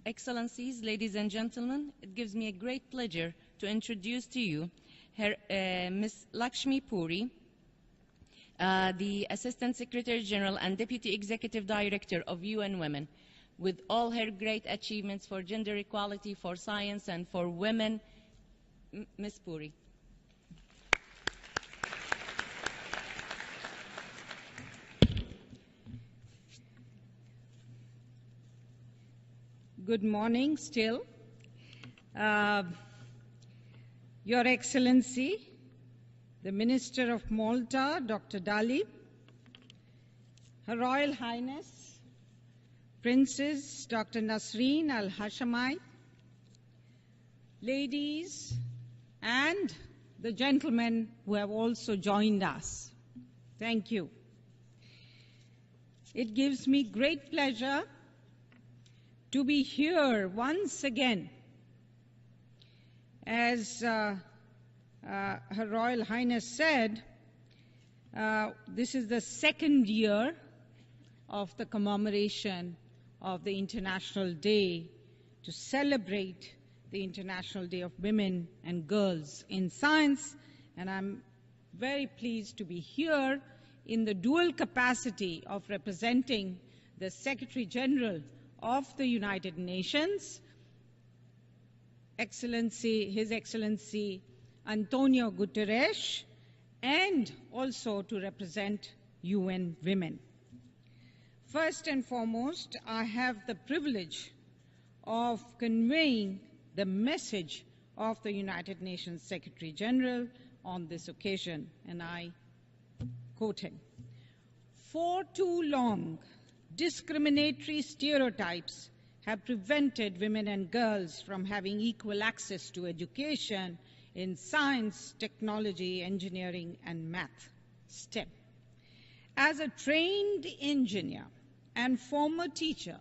Excellencies, ladies and gentlemen, it gives me a great pleasure to introduce to you Ms. Lakshmi Puri, the Assistant Secretary General and Deputy Executive Director of UN Women, with all her great achievements for gender equality, for science, and for women. Ms. Puri. Good morning still. Your Excellency, the Minister of Malta, Dr. Dali, Her Royal Highness, Princess Dr. Nasreen Al Hashamai, ladies and the gentlemen who have also joined us. Thank you. It gives me great pleasure to be here once again. As Her Royal Highness said, this is the second year of the commemoration of the International Day to celebrate the International Day of Women and Girls in Science, and I'm very pleased to be here in the dual capacity of representing the Secretary General of the United Nations, His Excellency Antonio Guterres, and also to represent UN Women. First and foremost, I have the privilege of conveying the message of the United Nations Secretary General on this occasion, and I quote him. For too long, discriminatory stereotypes have prevented women and girls from having equal access to education in science, technology, engineering, and math, STEM. As a trained engineer and former teacher,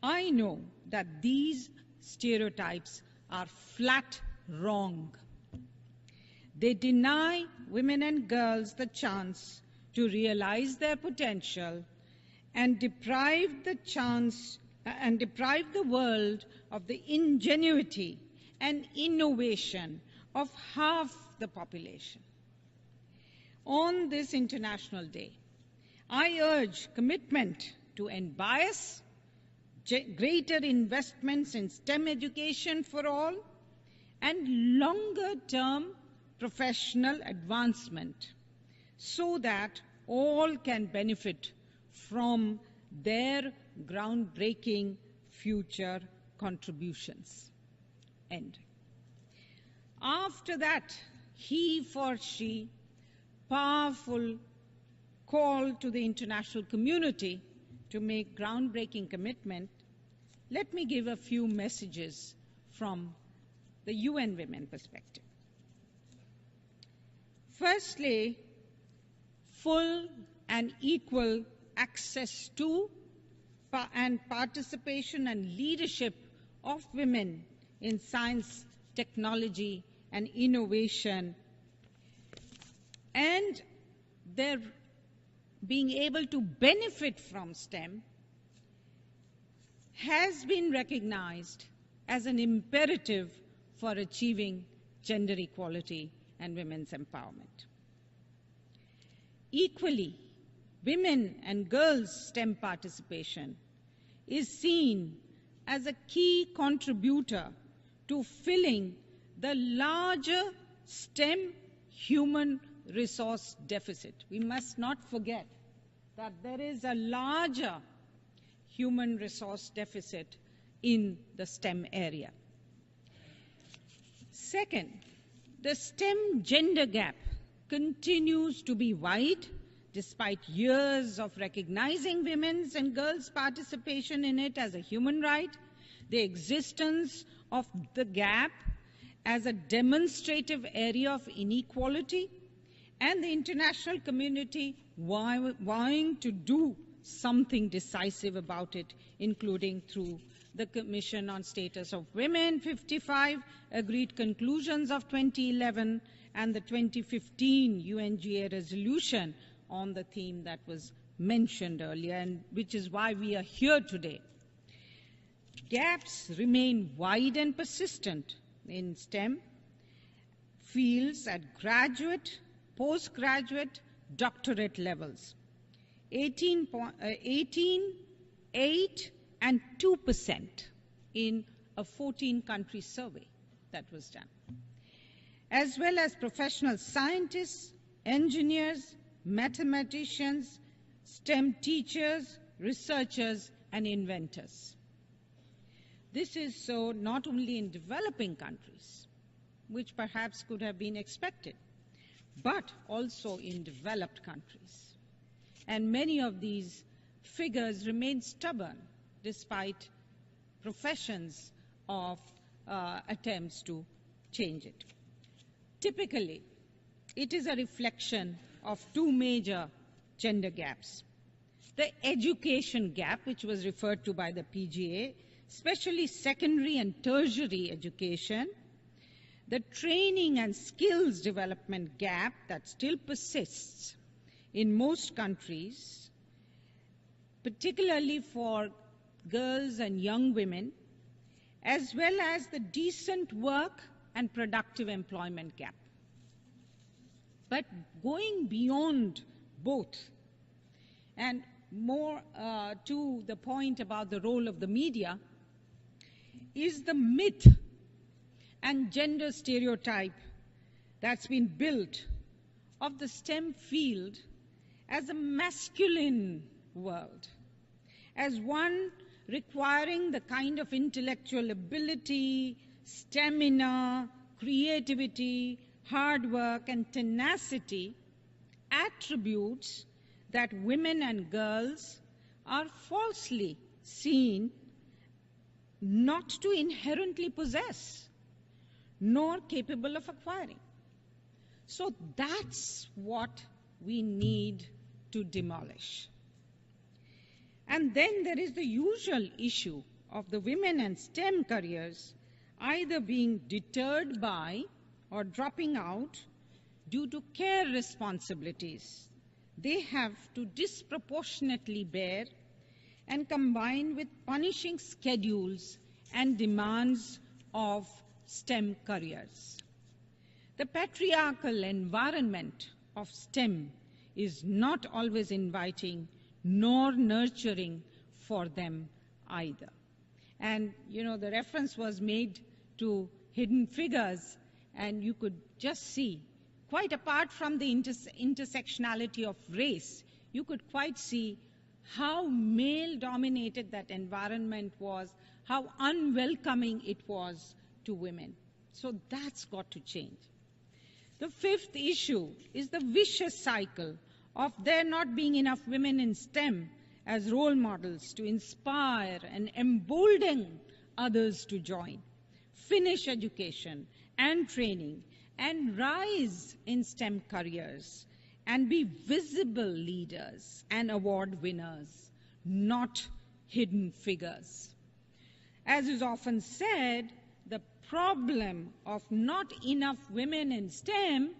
I know that these stereotypes are flat wrong. They deny women and girls the chance to realize their potential and deprive the world of the ingenuity and innovation of half the population. On this International Day, I urge commitment to end bias, greater investments in STEM education for all, and longer-term professional advancement so that all can benefit from their groundbreaking future contributions. End. After that, he or she powerful call to the international community to make groundbreaking commitment, let me give a few messages from the UN Women perspective. Firstly, full and equal access to and participation and leadership of women in science, technology, and innovation, and their being able to benefit from STEM has been recognized as an imperative for achieving gender equality and women's empowerment. Equally, women and girls' STEM participation is seen as a key contributor to filling the larger STEM human resource deficit. We must not forget that there is a larger human resource deficit in the STEM area. Second, the STEM gender gap continues to be wide despite years of recognizing women's and girls' participation in it as a human right. The existence of the gap as a demonstrative area of inequality, and the international community vying to do something decisive about it, including through the Commission on Status of Women 55 agreed conclusions of 2011 and the 2015 UNGA resolution on the theme that was mentioned earlier, and which is why we are here today. gaps remain wide and persistent in STEM fields at graduate, postgraduate, doctorate levels. 18, 8, and 2% in a 14-country survey that was done, as well as professional scientists, engineers, mathematicians, STEM teachers, researchers, and inventors. This is so not only in developing countries, which perhaps could have been expected, but also in developed countries. And many of these figures remain stubborn despite professions of attempts to change it. Typically, it is a reflection of two major gender gaps. The education gap, which was referred to by the PGA, especially secondary and tertiary education, the training and skills development gap that still persists in most countries, particularly for girls and young women, as well as the decent work and productive employment gap. But going beyond both, and more to the point about the role of the media, is the myth and gender stereotype that's been built of the STEM field as a masculine world, as one requiring the kind of intellectual ability, stamina, creativity, hard work, and tenacity, attributes that women and girls are falsely seen not to inherently possess, nor capable of acquiring. So that's what we need to demolish. And then there is the usual issue of the women and STEM careers either being deterred by or dropping out due to care responsibilities they have to disproportionately bear, and combined with punishing schedules and demands of STEM careers. The patriarchal environment of STEM is not always inviting nor nurturing for them either. And, you know, the reference was made to hidden figures, and you could just see, quite apart from the intersectionality of race, you could quite see how male-dominated that environment was, how unwelcoming it was to women. So that's got to change. The fifth issue is the vicious cycle of there not being enough women in STEM as role models to inspire and embolden others to join, finish education and training, and rise in STEM careers, and be visible leaders and award winners, not hidden figures. As is often said, the problem of not enough women in STEM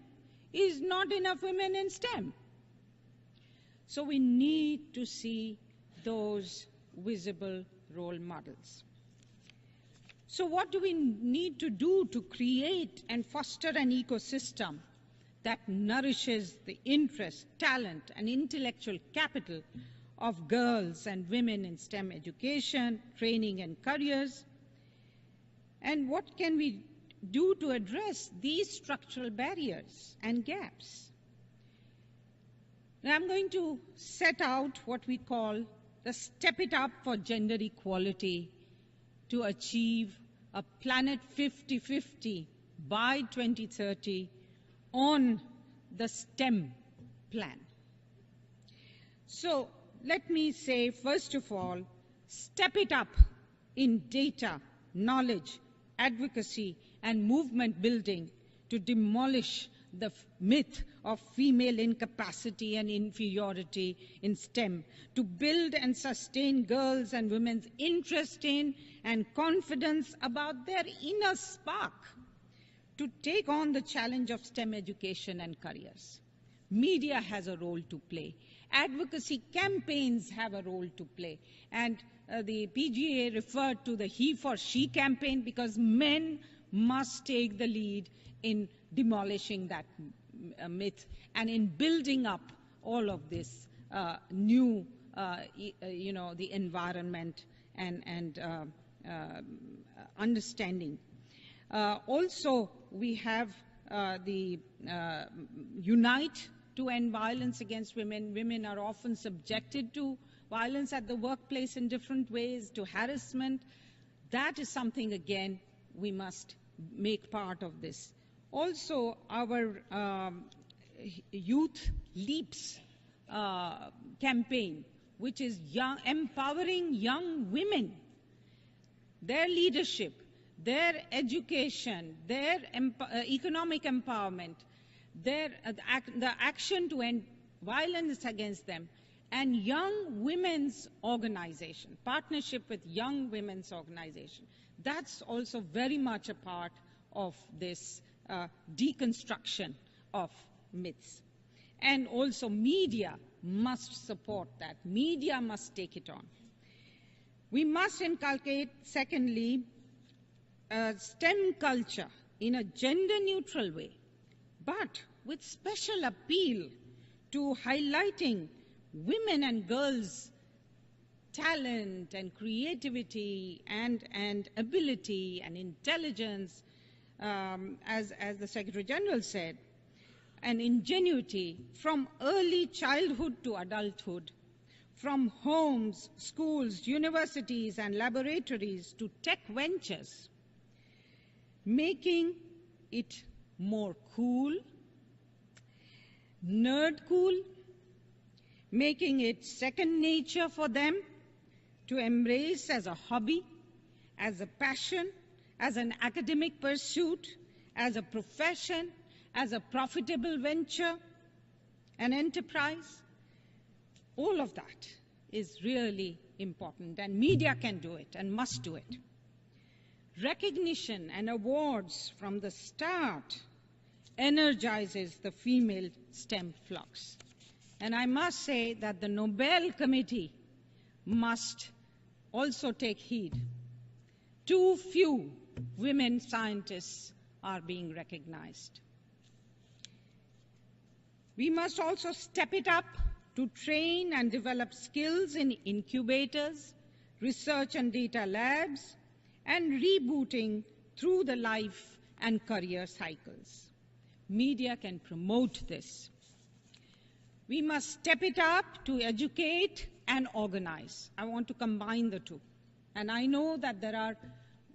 is not enough women in STEM. So we need to see those visible role models. So what do we need to do to create and foster an ecosystem that nourishes the interest, talent, and intellectual capital of girls and women in STEM education, training, and careers? And what can we do to address these structural barriers and gaps? Now I'm going to set out what we call the Step It Up for Gender Equality to achieve a Planet 50-50 by 2030 on the STEM plan. So let me say, first of all, step it up in data, knowledge, advocacy, and movement building to demolish the myth of female incapacity and inferiority in STEM, to build and sustain girls' and women's interest in and confidence about their inner spark, to take on the challenge of STEM education and careers. Media has a role to play. Advocacy campaigns have a role to play. And the PGA referred to the He for She campaign, because men must take the lead in demolishing that myth and in building up all of this new, the environment and understanding. Also, we have the Unite to End Violence Against Women. Women are often subjected to violence at the workplace in different ways, to harassment. That is something, again, we must make part of this. Also, our Youth Leaps campaign, which is empowering young women, their leadership, their education, their economic empowerment, the action to end violence against them, and young women's organization, partnership with young women's organization. That's also very much a part of this deconstruction of myths. And also media must support that. Media must take it on. We must inculcate, secondly, STEM culture in a gender-neutral way, but with special appeal to highlighting women and girls' talent and creativity and ability and intelligence, as the Secretary General said, and ingenuity from early childhood to adulthood, from homes, schools, universities, and laboratories to tech ventures, making it more cool, nerd cool, making it second nature for them to embrace as a hobby, as a passion, as an academic pursuit, as a profession, as a profitable venture, an enterprise. All of that is really important, and media can do it and must do it. Recognition and awards from the start energizes the female STEM flux. And I must say that the Nobel Committee must also take heed. Too few women scientists are being recognized. We must also step it up to train and develop skills in incubators, research and data labs, and rebooting through the life and career cycles. Media can promote this. We must step it up to educate and organize. I want to combine the two. And I know that there are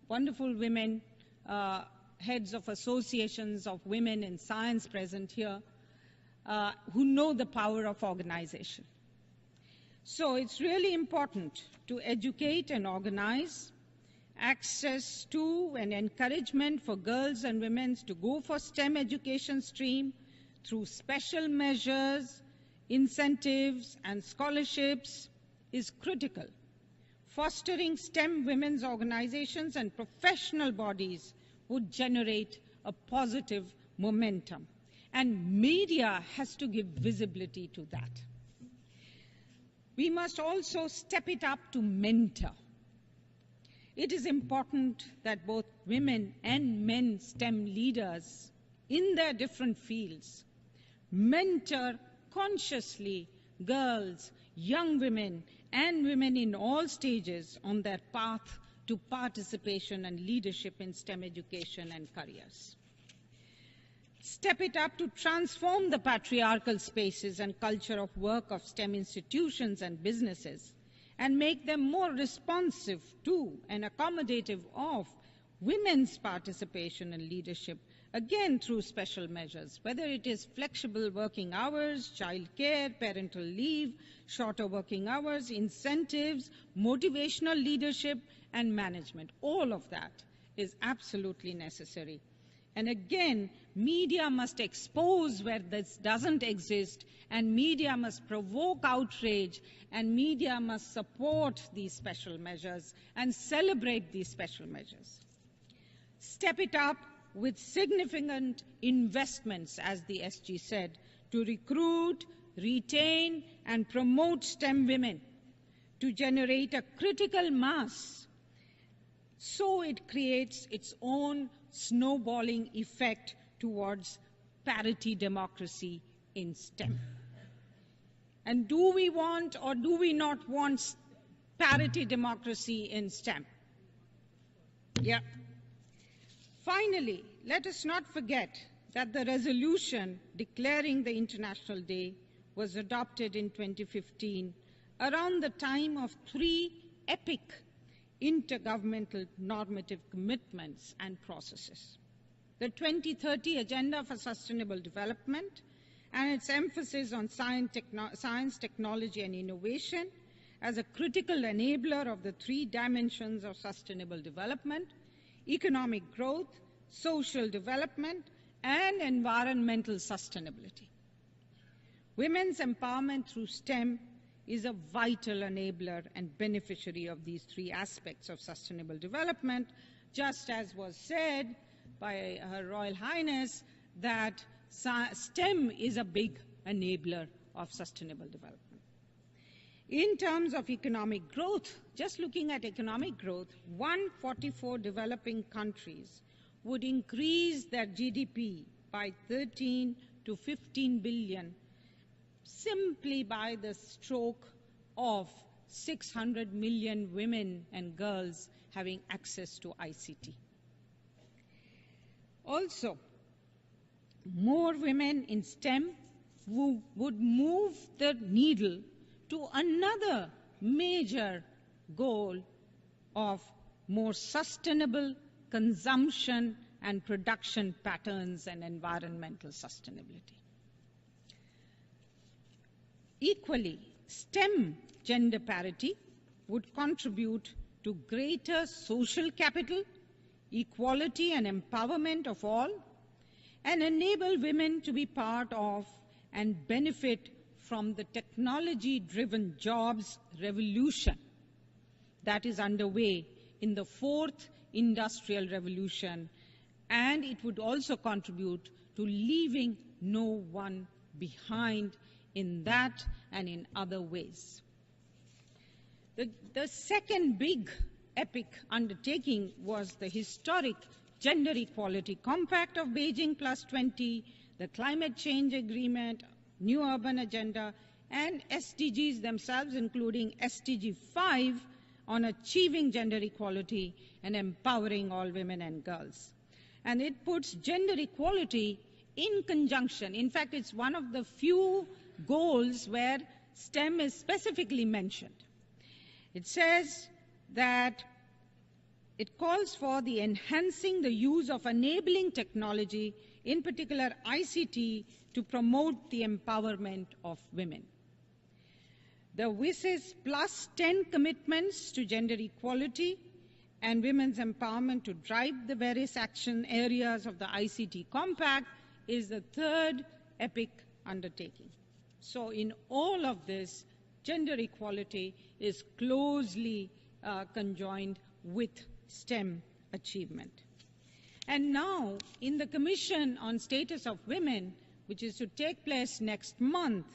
wonderful women, heads of associations of women in science present here, who know the power of organization. So it's really important to educate and organize, access to and encouragement for girls and women to go for STEM education stream through special measures, incentives, and scholarships is critical. Fostering STEM women's organizations and professional bodies would generate a positive momentum. And media has to give visibility to that. We must also step it up to mentor. It is important that both women and men STEM leaders in their different fields mentor consciously girls, young women, and women in all stages on their path to participation and leadership in STEM education and careers. Step it up to transform the patriarchal spaces and culture of work of STEM institutions and businesses and make them more responsive to and accommodative of women's participation and leadership, again through special measures, whether it is flexible working hours, childcare, parental leave, shorter working hours, incentives, motivational leadership, and management. All of that is absolutely necessary. And again, media must expose where this doesn't exist, and media must provoke outrage, and media must support these special measures and celebrate these special measures. Step it up with significant investments, as the SG said, to recruit, retain, and promote STEM women, to generate a critical mass, so it creates its own snowballing effect towards parity democracy in STEM. And do we want or do we not want parity democracy in STEM? Yeah. Finally, let us not forget that the resolution declaring the International Day was adopted in 2015 around the time of 3 epic intergovernmental normative commitments and processes. The 2030 Agenda for Sustainable Development and its emphasis on science, technology, and innovation as a critical enabler of the 3 dimensions of sustainable development: economic growth, social development, and environmental sustainability. Women's empowerment through STEM is a vital enabler and beneficiary of these 3 aspects of sustainable development, just as was said by Her Royal Highness that STEM is a big enabler of sustainable development. In terms of economic growth, just looking at economic growth, 144 developing countries would increase their GDP by 13 to 15 billion simply by the stroke of 600 million women and girls having access to ICT. Also, more women in STEM would move the needle to another major goal of more sustainable consumption and production patterns and environmental sustainability. Equally, STEM gender parity would contribute to greater social capital, equality and empowerment of all, and enable women to be part of and benefit from the technology-driven jobs revolution that is underway in the 4th industrial revolution, and it would also contribute to leaving no one behind in that and in other ways. The second big epic undertaking was the historic Gender Equality Compact of Beijing +20, the Climate Change Agreement, New Urban Agenda, and SDGs themselves, including SDG 5 on achieving gender equality and empowering all women and girls. And it puts gender equality in conjunction. In fact, it's one of the few goals where STEM is specifically mentioned. It says that it calls for the enhancing the use of enabling technology, in particular ICT, to promote the empowerment of women. The WIS's +10 commitments to gender equality and women's empowerment to drive the various action areas of the ICT Compact is the 3rd epic undertaking. So in all of this, gender equality is closely conjoined with STEM achievement. And now, in the Commission on Status of Women, which is to take place next month,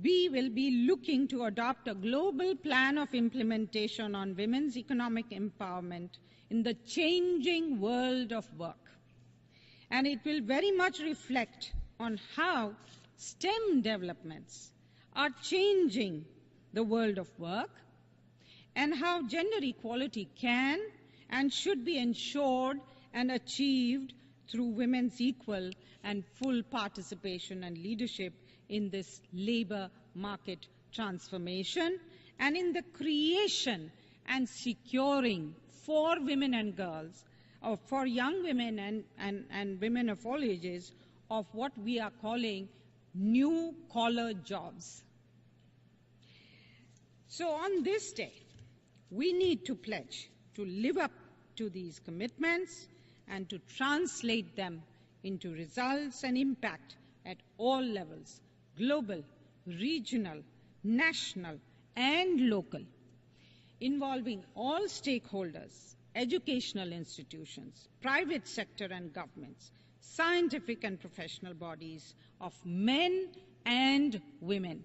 we will be looking to adopt a global plan of implementation on women's economic empowerment in the changing world of work. And it will very much reflect on how STEM developments are changing the world of work and how gender equality can and should be ensured and achieved through women's equal and full participation and leadership in this labor market transformation and in the creation and securing for women and girls, or for young women and women of all ages, of what we are calling new collar jobs. So on this day, we need to pledge to live up to these commitments and to translate them into results and impact at all levels: global, regional, national, and local, involving all stakeholders, educational institutions, private sector and governments, scientific and professional bodies of men and women.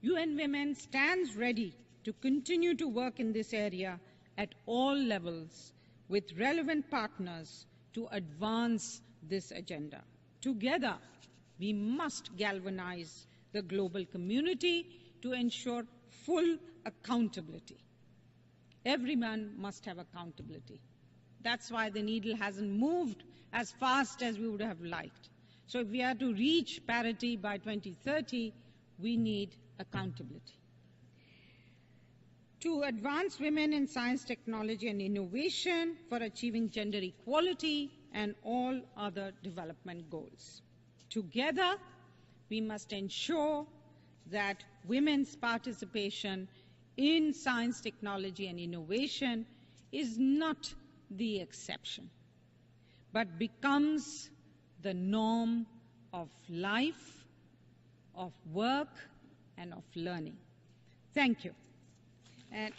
UN Women stands ready to continue to work in this area at all levels with relevant partners to advance this agenda. Together, we must galvanize the global community to ensure full accountability. Everyone must have accountability. That's why the needle hasn't moved as fast as we would have liked. So if we are to reach parity by 2030, we need accountability. To advance women in science, technology, and innovation for achieving gender equality and all other development goals. Together, we must ensure that women's participation in science, technology, and innovation is not the exception, but becomes the norm of life, of work, and of learning. Thank you. And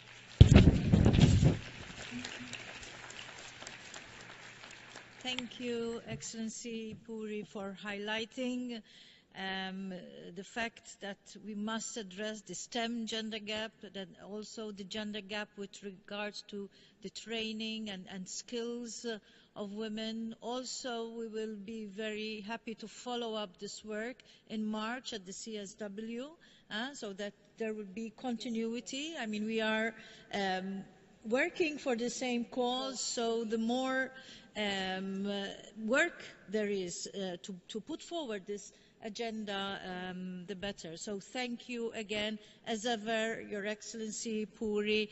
thank you, Excellency Puri, for highlighting the fact that we must address the STEM gender gap, and also the gender gap with regards to the training and skills of women. Also, we will be very happy to follow up this work in March at the CSW, so that there will be continuity. I mean, we are working for the same cause, so the more work there is to put forward this agenda, the better. So thank you again, as ever, Your Excellency Puri.